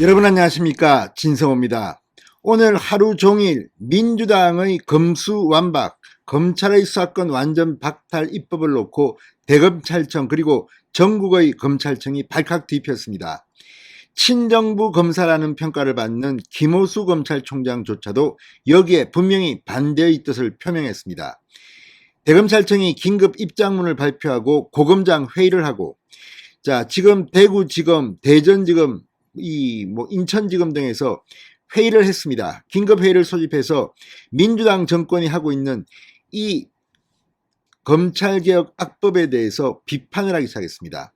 여러분 안녕하십니까, 진성호입니다. 오늘 하루 종일 민주당의 검수완박, 검찰의 수사권 완전 박탈 입법을 놓고 대검찰청 그리고 전국의 검찰청이 발칵 뒤폈습니다. 친정부 검사라는 평가를 받는 김호수 검찰총장조차도 여기에 분명히 반대의 뜻을 표명했습니다. 대검찰청이 긴급 입장문을 발표하고 고검장 회의를 하고, 지금 대구지검, 대전지검, 인천지검 등에서 회의를 했습니다. 긴급회의를 소집해서 민주당 정권이 하고 있는 이 검찰개혁 악법에 대해서 비판을 하기 시작했습니다.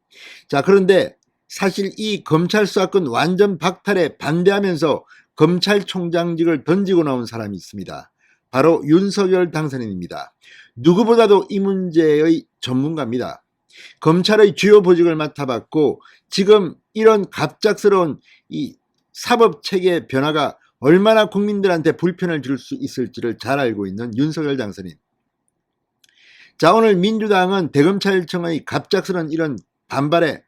그런데 사실 이 검찰 수사권 완전 박탈에 반대하면서 검찰총장직을 던지고 나온 사람이 있습니다. 바로 윤석열 당선인입니다. 누구보다도 이 문제의 전문가입니다. 검찰의 주요 보직을 맡아봤고, 지금 이런 갑작스러운 이 사법체계 변화가 얼마나 국민들한테 불편을 줄 수 있을지를 잘 알고 있는 윤석열 당선인. 오늘 민주당은 대검찰청의 갑작스러운 이런 반발에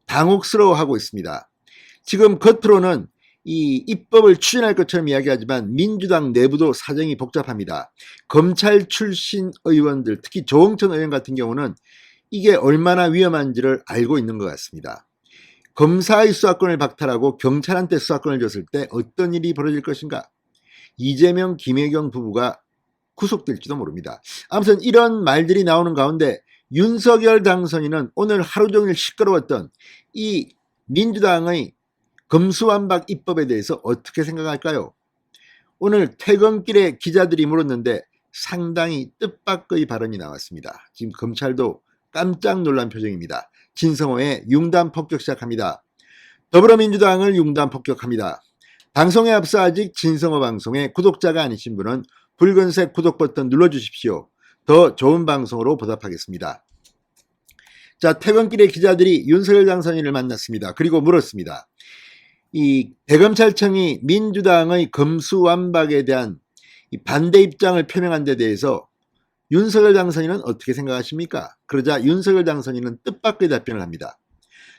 당혹스러워하고 있습니다. 지금 겉으로는 이 입법을 추진할 것처럼 이야기하지만 민주당 내부도 사정이 복잡합니다. 검찰 출신 의원들, 특히 조홍천 의원 같은 경우는 이게 얼마나 위험한지를 알고 있는 것 같습니다. 검사의 수사권을 박탈하고 경찰한테 수사권을 줬을 때 어떤 일이 벌어질 것인가? 이재명, 김혜경 부부가 구속될지도 모릅니다. 아무튼 이런 말들이 나오는 가운데 윤석열 당선인은 오늘 하루 종일 시끄러웠던 이 민주당의 검수완박 입법에 대해서 어떻게 생각할까요? 오늘 퇴근길에 기자들이 물었는데 상당히 뜻밖의 발언이 나왔습니다. 지금 검찰도 깜짝 놀란 표정입니다. 진성호의 융단 폭격 시작합니다. 더불어민주당을 융단 폭격합니다. 방송에 앞서 아직 진성호 방송의 구독자가 아니신 분은 붉은색 구독 버튼 눌러주십시오. 더 좋은 방송으로 보답하겠습니다. 퇴근길에 기자들이 윤석열 당선인을 만났습니다. 그리고 물었습니다. 이 대검찰청이 민주당의 검수완박에 대한 반대 입장을 표명한 데 대해서 윤석열 당선인은 어떻게 생각하십니까? 그러자 윤석열 당선인은 뜻밖의 답변을 합니다.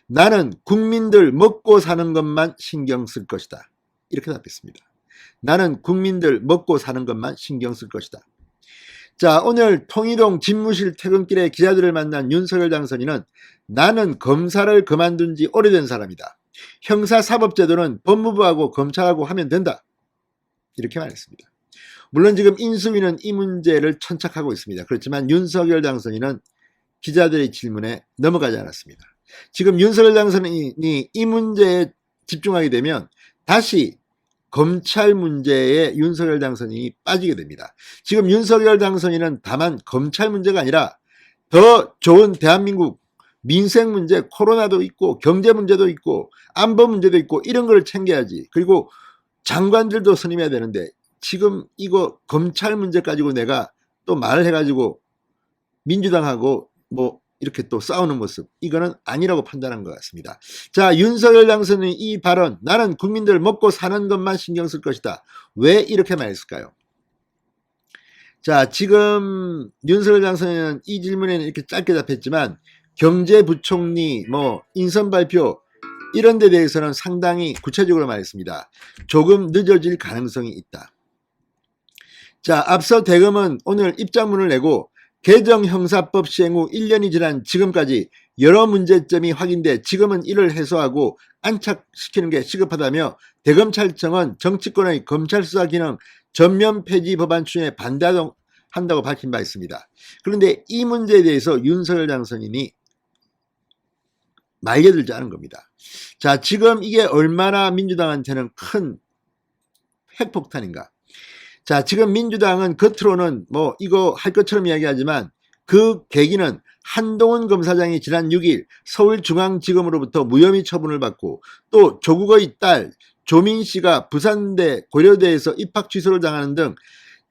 나는 국민들 먹고 사는 것만 신경 쓸 것이다. 이렇게 답했습니다. 나는 국민들 먹고 사는 것만 신경 쓸 것이다. 오늘 통이동 집무실 퇴근길에 기자들을 만난 윤석열 당선인은 나는 검사를 그만둔 지 오래된 사람이다. 형사사법제도는 법무부하고 검찰하고 하면 된다. 이렇게 말했습니다. 물론 지금 인수위는 이 문제를 천착하고 있습니다. 그렇지만 윤석열 당선인은 기자들의 질문에 넘어가지 않았습니다. 지금 윤석열 당선인이 이 문제에 집중하게 되면 다시 검찰 문제에 윤석열 당선인이 빠지게 됩니다. 지금 윤석열 당선인은 다만 검찰 문제가 아니라 더 좋은 대한민국 민생 문제, 코로나도 있고 경제 문제도 있고 안보 문제도 있고 이런 걸 챙겨야지. 그리고 장관들도 선임해야 되는데 지금 이거 검찰 문제 가지고 내가 또 말을 해가지고 민주당하고 이렇게 또 싸우는 모습, 이거는 아니라고 판단한 것 같습니다. 윤석열 당선인의 이 발언, 나는 국민들 먹고 사는 것만 신경 쓸 것이다. 왜 이렇게 말했을까요? 지금 윤석열 당선인은 이 질문에는 이렇게 짧게 답했지만 경제부총리 인선 발표 이런 데 대해서는 상당히 구체적으로 말했습니다. 조금 늦어질 가능성이 있다. 앞서 대검은 오늘 입장문을 내고 개정 형사법 시행 후 1년이 지난 지금까지 여러 문제점이 확인돼 지금은 이를 해소하고 안착시키는 게 시급하다며 대검찰청은 정치권의 검찰 수사 기능 전면 폐지 법안 추진에 반대한다고 밝힌 바 있습니다. 그런데 이 문제에 대해서 윤석열 당선인이 말려들지 않은 겁니다. 지금 이게 얼마나 민주당한테는 큰 핵폭탄인가. 지금 민주당은 겉으로는 이거 할 것처럼 이야기하지만 그 계기는 한동훈 검사장이 지난 6일 서울중앙지검으로부터 무혐의 처분을 받고 또 조국의 딸 조민 씨가 부산대 고려대에서 입학 취소를 당하는 등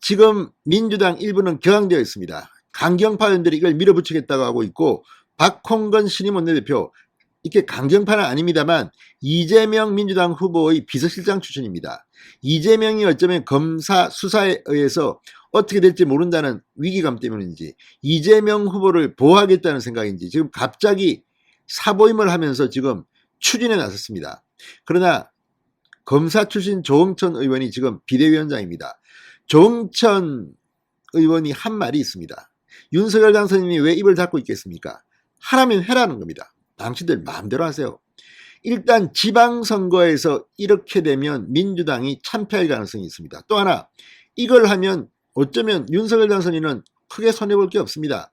지금 민주당 일부는 격앙되어 있습니다. 강경파 의원들이 이걸 밀어붙이겠다고 하고 있고 박홍근 신임 원내대표, 이게 강경파는 아닙니다만 이재명 민주당 후보의 비서실장 출신입니다. 이재명이 어쩌면 검사 수사에 의해서 어떻게 될지 모른다는 위기감 때문인지 이재명 후보를 보호하겠다는 생각인지 지금 갑자기 사보임을 하면서 지금 추진에 나섰습니다. 그러나 검사 출신 조응천 의원이 지금 비대위원장입니다. 조응천 의원이 한 말이 있습니다. 윤석열 당선인이 왜 입을 닫고 있겠습니까? 하라면 해라는 겁니다. 당신들 마음대로 하세요. 일단 지방선거에서 이렇게 되면 민주당이 참패할 가능성이 있습니다. 또 하나, 이걸 하면 어쩌면 윤석열 당선인은 크게 손해볼 게 없습니다.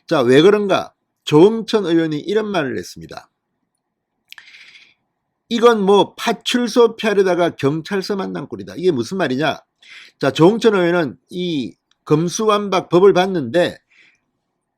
자, 왜 그런가? 조응천 의원이 이런 말을 했습니다. 이건 뭐 파출소 피하려다가 경찰서 만난 꼴이다. 이게 무슨 말이냐? 자, 조응천 의원은 이 검수완박 법을 봤는데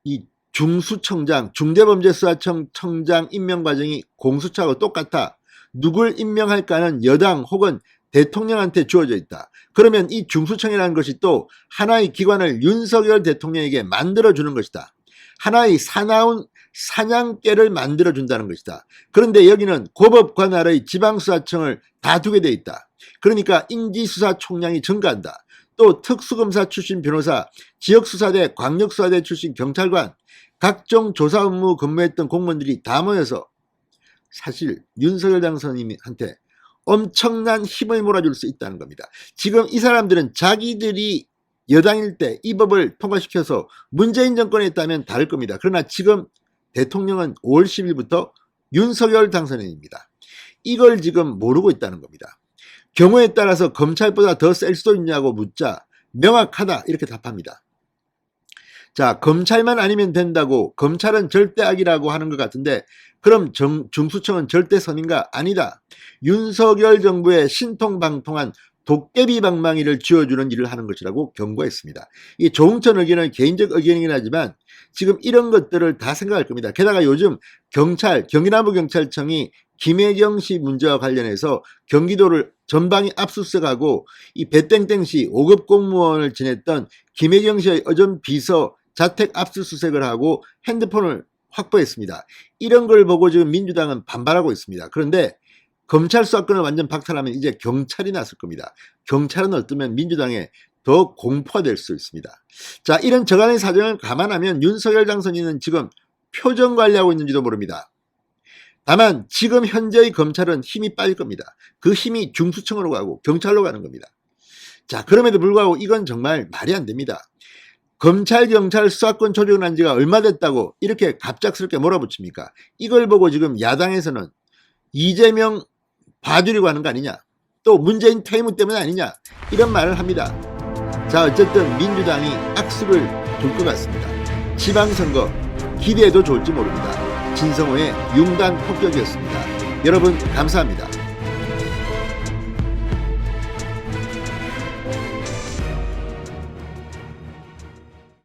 이 중수청장, 중대범죄수사청 청장 임명 과정이 공수처하고 똑같아. 누굴 임명할까는 여당 혹은 대통령한테 주어져 있다. 그러면 이 중수청이라는 것이 또 하나의 기관을 윤석열 대통령에게 만들어주는 것이다. 하나의 사나운 사냥개를 만들어준다는 것이다. 그런데 여기는 고법 관할의 지방수사청을 다 두게 돼 있다. 그러니까 인지수사총량이 증가한다. 또 특수검사 출신 변호사, 지역수사대, 광역수사대 출신 경찰관, 각종 조사 업무 근무했던 공무원들이 다 모여서 사실 윤석열 당선인한테 엄청난 힘을 몰아줄 수 있다는 겁니다. 지금 이 사람들은 자기들이 여당일 때 이 법을 통과시켜서 문재인 정권에 있다면 다를 겁니다. 그러나 지금 대통령은 5월 10일부터 윤석열 당선인입니다. 이걸 지금 모르고 있다는 겁니다. 경우에 따라서 검찰보다 더 셀 수도 있냐고 묻자 명확하다 이렇게 답합니다. 자, 검찰만 아니면 된다고 검찰은 절대 악이라고 하는 것 같은데 그럼 중수청은 절대 선인가? 아니다. 윤석열 정부의 신통방통한 도깨비 방망이를 쥐어주는 일을 하는 것이라고 경고했습니다. 이 조응천 의견은 개인적 의견이긴 하지만 지금 이런 것들을 다 생각할 겁니다. 게다가 요즘 경기남부경찰청이 김혜경 씨 문제와 관련해서 경기도를 전방위 압수수색하고 이 배땡땡 씨 5급 공무원을 지냈던 김혜경 씨의 어전 비서 자택 압수수색을 하고 핸드폰을 확보했습니다. 이런 걸 보고 지금 민주당은 반발하고 있습니다. 그런데 검찰 수사권을 완전 박탈하면 이제 경찰이 나설 겁니다. 경찰은 어쩌면 민주당에 더 공포가 될 수 있습니다. 자, 이런 저간의 사정을 감안하면 윤석열 당선인은 지금 표정 관리하고 있는지도 모릅니다. 다만 지금 현재의 검찰은 힘이 빠질 겁니다. 그 힘이 중수청으로 가고 경찰로 가는 겁니다. 자, 그럼에도 불구하고 이건 정말 말이 안 됩니다. 검찰, 경찰 수사권 조정한 지가 얼마 됐다고 이렇게 갑작스럽게 몰아붙입니까? 이걸 보고 지금 야당에서는 이재명 봐주려고 하는 거 아니냐, 또 문재인 퇴임 때문에 아니냐, 이런 말을 합니다. 자, 어쨌든 민주당이 악수를 둘 것 같습니다. 지방선거 기대해도 좋을지 모릅니다. 진성호의 융단 폭격이었습니다. 여러분 감사합니다.